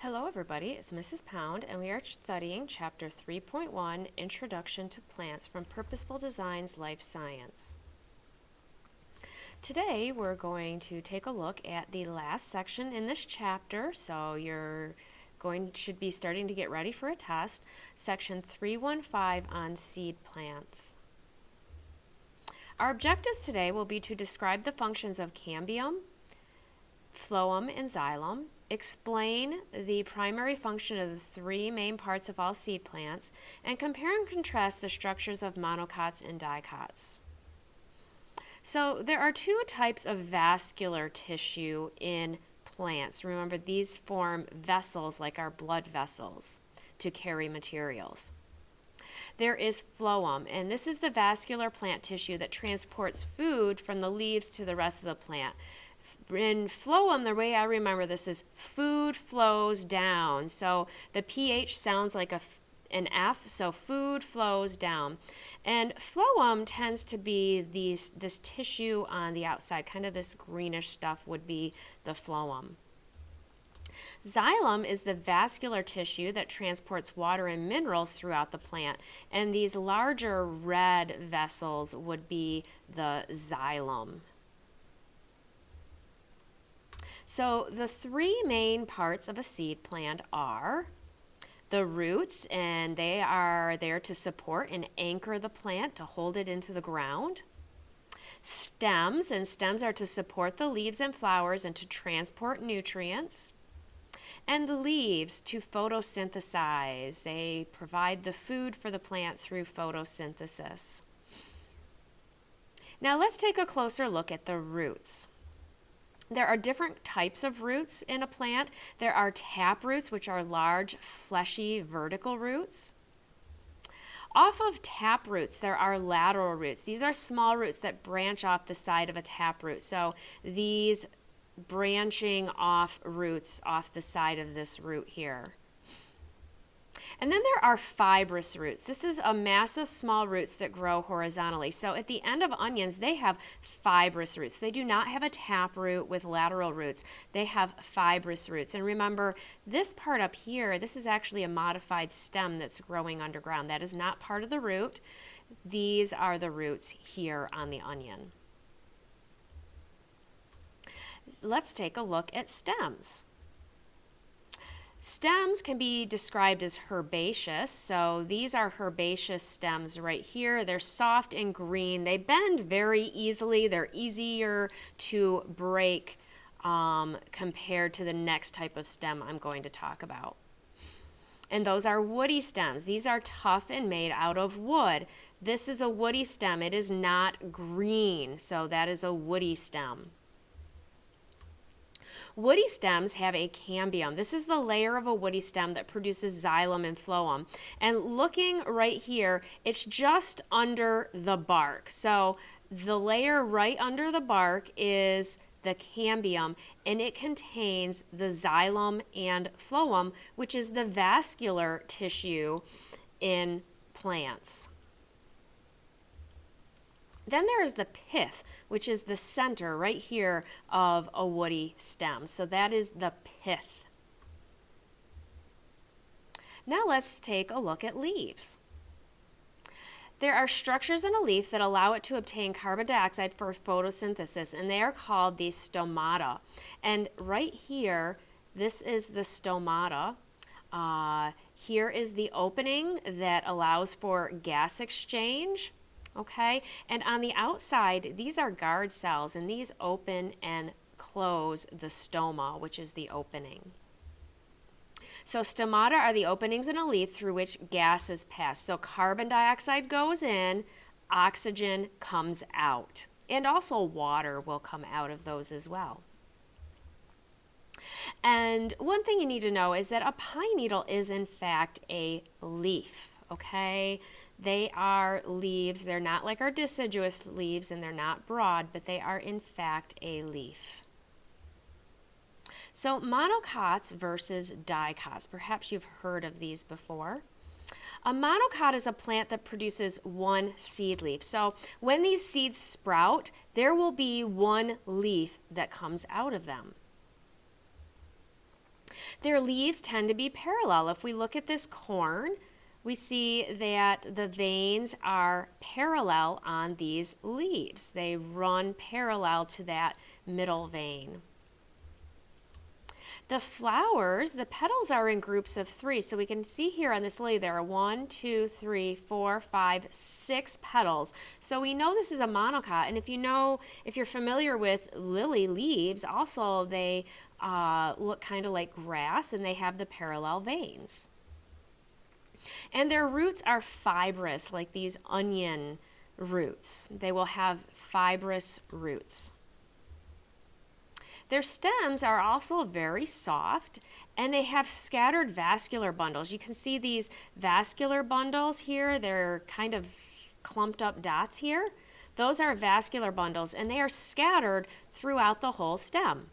Hello everybody, it's Mrs. Pound and we are studying Chapter 3.1, Introduction to Plants from Purposeful Designs Life Science. Today we're going to take a look at the last section in this chapter, so should be starting to get ready for a test, Section 315 on seed plants. Our objectives today will be to describe the functions of cambium, phloem, and xylem, explain the primary function of the three main parts of all seed plants, and compare and contrast the structures of monocots and dicots. So there are two types of vascular tissue in plants. Remember, these form vessels like our blood vessels to carry materials. There is phloem, and this is the vascular plant tissue that transports food from the leaves to the rest of the plant. In phloem, the way I remember this is food flows down. So the pH sounds like an F, so food flows down. And phloem tends to be this tissue on the outside, kind of this greenish stuff would be the phloem. Xylem is the vascular tissue that transports water and minerals throughout the plant, and these larger red vessels would be the xylem. So the three main parts of a seed plant are the roots, and they are there to support and anchor the plant, to hold it into the ground. Stems, and stems are to support the leaves and flowers and to transport nutrients. And the leaves to photosynthesize. They provide the food for the plant through photosynthesis. Now let's take a closer look at the roots. There are different types of roots in a plant. There are tap roots, which are large, fleshy, vertical roots. Off of tap roots, there are lateral roots. These are small roots that branch off the side of a tap root. So these branching off roots off the side of this root here. And then there are fibrous roots. This is a mass of small roots that grow horizontally. So at the end of onions, they have fibrous roots. They do not have a tap root with lateral roots. They have fibrous roots. And remember, this part up here, this is actually a modified stem that's growing underground. That is not part of the root. These are the roots here on the onion. Let's take a look at stems. Stems can be described as herbaceous, so these are herbaceous stems right here. They're soft and green. They bend very easily. They're easier to break compared to the next type of stem I'm going to talk about. And those are woody stems. These are tough and made out of wood. This is a woody stem. It is not green, so that is a woody stem. Woody stems have a cambium. This is the layer of a woody stem that produces xylem and phloem. And looking right here, it's just under the bark. So the layer right under the bark is the cambium, and it contains the xylem and phloem, which is the vascular tissue in plants. Then there is the pith, which is the center right here of a woody stem. So that is the pith. Now let's take a look at leaves. There are structures in a leaf that allow it to obtain carbon dioxide for photosynthesis, and they are called the stomata. And right here, this is the stomata. Here is the opening that allows for gas exchange. Okay, and on the outside, these are guard cells, and these open and close the stoma, which is the opening. So stomata are the openings in a leaf through which gases pass. So carbon dioxide goes in, oxygen comes out, and also water will come out of those as well. And one thing you need to know is that a pine needle is in fact a leaf, okay? They are leaves. They're not like our deciduous leaves, and they're not broad, but they are in fact a leaf. So monocots versus dicots. Perhaps you've heard of these before. A monocot is a plant that produces one seed leaf. So when these seeds sprout, there will be one leaf that comes out of them. Their leaves tend to be parallel. If we look at this corn, we see that the veins are parallel on these leaves. They run parallel to that middle vein. The flowers, the petals are in groups of 3. So we can see here on this lily there are 1, 2, 3, 4, 5, 6 petals. So we know this is a monocot. And if you're familiar with lily leaves, also they look kind of like grass and they have the parallel veins. And their roots are fibrous, like these onion roots. They will have fibrous roots. Their stems are also very soft, and they have scattered vascular bundles. You can see these vascular bundles here. They're kind of clumped up dots here. Those are vascular bundles, and they are scattered throughout the whole stem.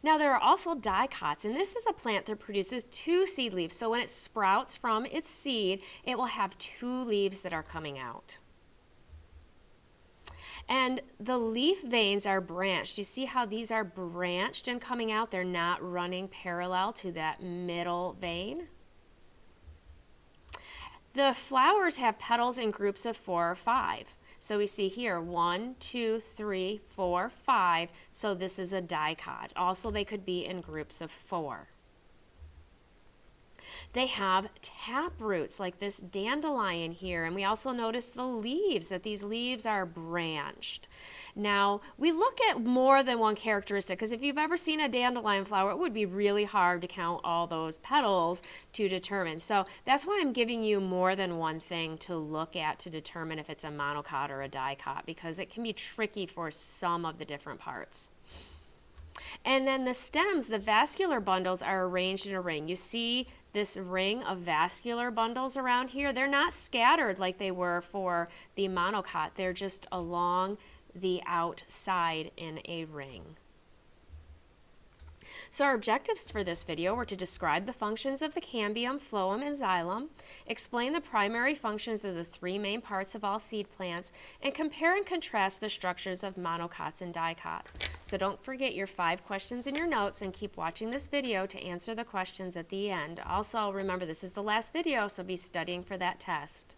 Now there are also dicots, and this is a plant that produces 2 seed leaves. So when it sprouts from its seed, it will have 2 leaves that are coming out. And the leaf veins are branched. You see how these are branched and coming out? They're not running parallel to that middle vein. The flowers have petals in groups of 4 or 5. So we see here 1, 2, 3, 4, 5. So this is a dicot. Also, they could be in groups of 4. They have tap roots like this dandelion here, and we also notice the leaves, that these leaves are branched. Now, we look at more than one characteristic, because if you've ever seen a dandelion flower, it would be really hard to count all those petals to determine. So that's why I'm giving you more than one thing to look at to determine if it's a monocot or a dicot, because it can be tricky for some of the different parts. And then the stems, the vascular bundles, are arranged in a ring. You see this ring of vascular bundles around here? They're not scattered like they were for the monocot. They're just along the outside in a ring. So our objectives for this video were to describe the functions of the cambium, phloem, and xylem, explain the primary functions of the 3 main parts of all seed plants, and compare and contrast the structures of monocots and dicots. So don't forget your 5 questions in your notes and keep watching this video to answer the questions at the end. Also, remember this is the last video, so be studying for that test.